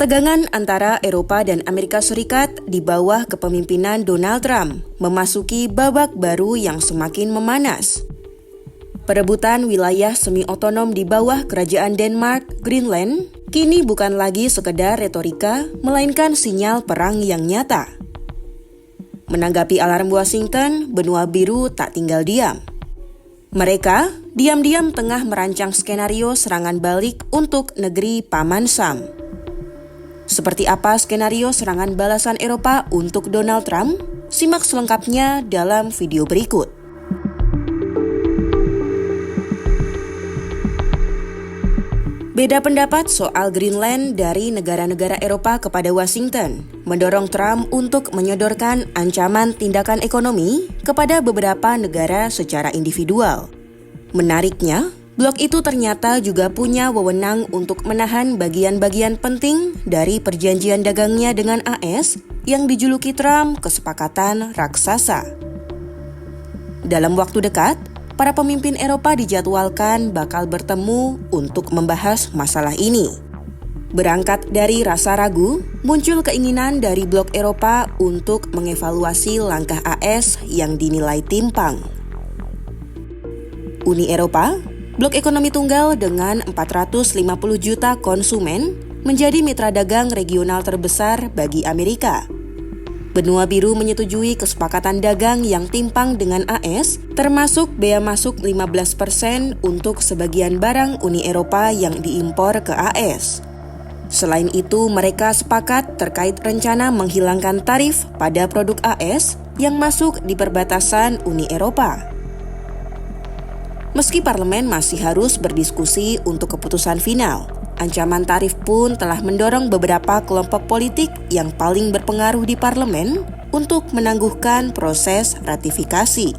Ketegangan antara Eropa dan Amerika Serikat di bawah kepemimpinan Donald Trump memasuki babak baru yang semakin memanas. Perebutan wilayah semi-otonom di bawah kerajaan Denmark, Greenland, kini bukan lagi sekedar retorika, melainkan sinyal perang yang nyata. Menanggapi alarm Washington, benua biru tak tinggal diam. Mereka diam-diam tengah merancang skenario serangan balik untuk negeri Paman Sam. Seperti apa skenario serangan balasan Eropa untuk Donald Trump? Simak selengkapnya dalam video berikut. Beda pendapat soal Greenland dari negara-negara Eropa kepada Washington mendorong Trump untuk menyodorkan ancaman tindakan ekonomi kepada beberapa negara secara individual. Menariknya, blok itu ternyata juga punya wewenang untuk menahan bagian-bagian penting dari perjanjian dagangnya dengan AS yang dijuluki Trump kesepakatan raksasa. Dalam waktu dekat, para pemimpin Eropa dijadwalkan bakal bertemu untuk membahas masalah ini. Berangkat dari rasa ragu, muncul keinginan dari blok Eropa untuk mengevaluasi langkah AS yang dinilai timpang. Uni Eropa, blok ekonomi tunggal dengan 450 juta konsumen, menjadi mitra dagang regional terbesar bagi Amerika. Benua biru menyetujui kesepakatan dagang yang timpang dengan AS, termasuk bea masuk 15% untuk sebagian barang Uni Eropa yang diimpor ke AS. Selain itu, mereka sepakat terkait rencana menghilangkan tarif pada produk AS yang masuk di perbatasan Uni Eropa. Meski parlemen masih harus berdiskusi untuk keputusan final, ancaman tarif pun telah mendorong beberapa kelompok politik yang paling berpengaruh di parlemen untuk menangguhkan proses ratifikasi.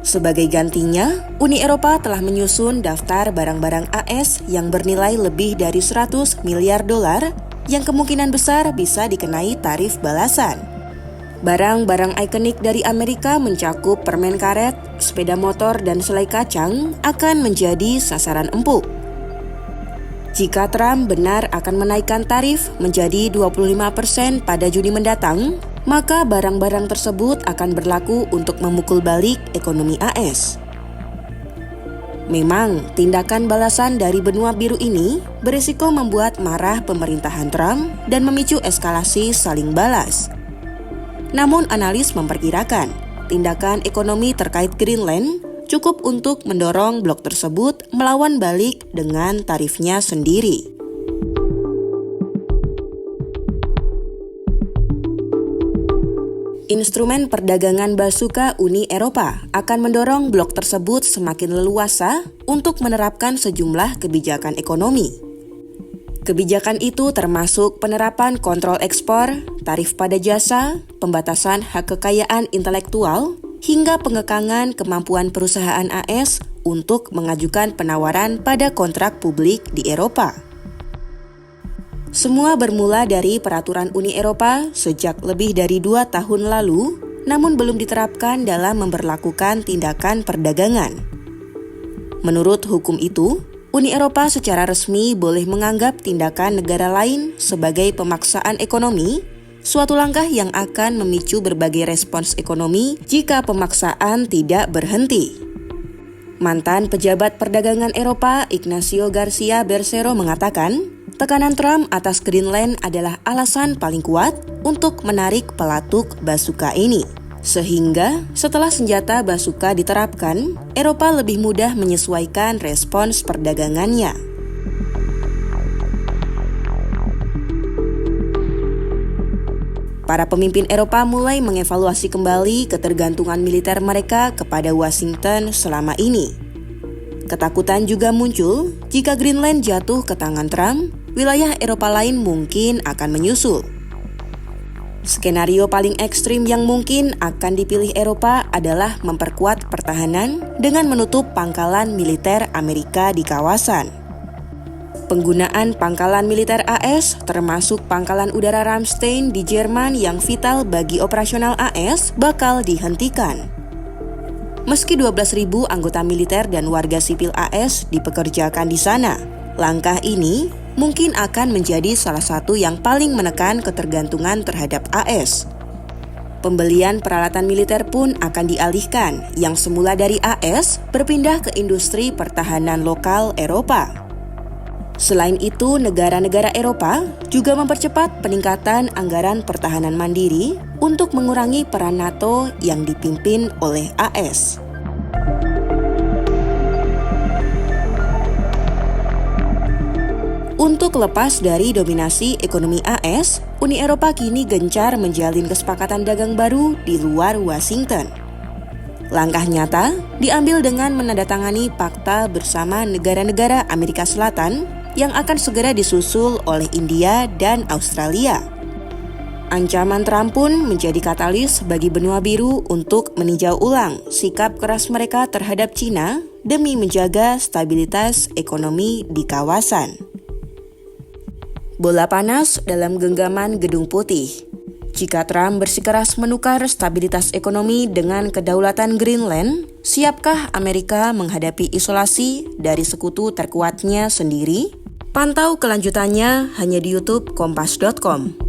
Sebagai gantinya, Uni Eropa telah menyusun daftar barang-barang AS yang bernilai lebih dari 100 miliar dolar yang kemungkinan besar bisa dikenai tarif balasan. Barang-barang ikonik dari Amerika mencakup permen karet, sepeda motor, dan selai kacang akan menjadi sasaran empuk. Jika Trump benar akan menaikkan tarif menjadi 25% pada Juni mendatang, maka barang-barang tersebut akan berlaku untuk memukul balik ekonomi AS. Memang, tindakan balasan dari benua biru ini berisiko membuat marah pemerintahan Trump dan memicu eskalasi saling balas. Namun analis memperkirakan, tindakan ekonomi terkait Greenland cukup untuk mendorong blok tersebut melawan balik dengan tarifnya sendiri. Instrumen perdagangan bazooka Uni Eropa akan mendorong blok tersebut semakin leluasa untuk menerapkan sejumlah kebijakan ekonomi. Kebijakan itu termasuk penerapan kontrol ekspor, tarif pada jasa, pembatasan hak kekayaan intelektual, hingga pengekangan kemampuan perusahaan AS untuk mengajukan penawaran pada kontrak publik di Eropa. Semua bermula dari peraturan Uni Eropa sejak lebih dari 2 tahun lalu, namun belum diterapkan dalam memberlakukan tindakan perdagangan. Menurut hukum itu, Uni Eropa secara resmi boleh menganggap tindakan negara lain sebagai pemaksaan ekonomi, suatu langkah yang akan memicu berbagai respons ekonomi jika pemaksaan tidak berhenti. Mantan pejabat perdagangan Eropa Ignacio Garcia Bercero mengatakan, tekanan Trump atas Greenland adalah alasan paling kuat untuk menarik pelatuk bazooka ini. Sehingga setelah senjata bazooka diterapkan, Eropa lebih mudah menyesuaikan respons perdagangannya. Para pemimpin Eropa mulai mengevaluasi kembali ketergantungan militer mereka kepada Washington selama ini. Ketakutan juga muncul jika Greenland jatuh ke tangan Trump, wilayah Eropa lain mungkin akan menyusul. Skenario paling ekstrim yang mungkin akan dipilih Eropa adalah memperkuat pertahanan dengan menutup pangkalan militer Amerika di kawasan. Penggunaan pangkalan militer AS termasuk pangkalan udara Ramstein di Jerman yang vital bagi operasional AS bakal dihentikan. Meski 12.000 anggota militer dan warga sipil AS dipekerjakan di sana, langkah ini mungkin akan menjadi salah satu yang paling menekan ketergantungan terhadap AS. Pembelian peralatan militer pun akan dialihkan, yang semula dari AS berpindah ke industri pertahanan lokal Eropa. Selain itu, negara-negara Eropa juga mempercepat peningkatan anggaran pertahanan mandiri untuk mengurangi peran NATO yang dipimpin oleh AS. Untuk lepas dari dominasi ekonomi AS, Uni Eropa kini gencar menjalin kesepakatan dagang baru di luar Washington. Langkah nyata diambil dengan menandatangani fakta bersama negara-negara Amerika Selatan yang akan segera disusul oleh India dan Australia. Ancaman Trump pun menjadi katalis bagi benua biru untuk meninjau ulang sikap keras mereka terhadap China demi menjaga stabilitas ekonomi di kawasan. Bola panas dalam genggaman Gedung Putih. Jika Trump bersikeras menukar stabilitas ekonomi dengan kedaulatan Greenland, siapkah Amerika menghadapi isolasi dari sekutu terkuatnya sendiri? Pantau kelanjutannya hanya di YouTube Kompas.com.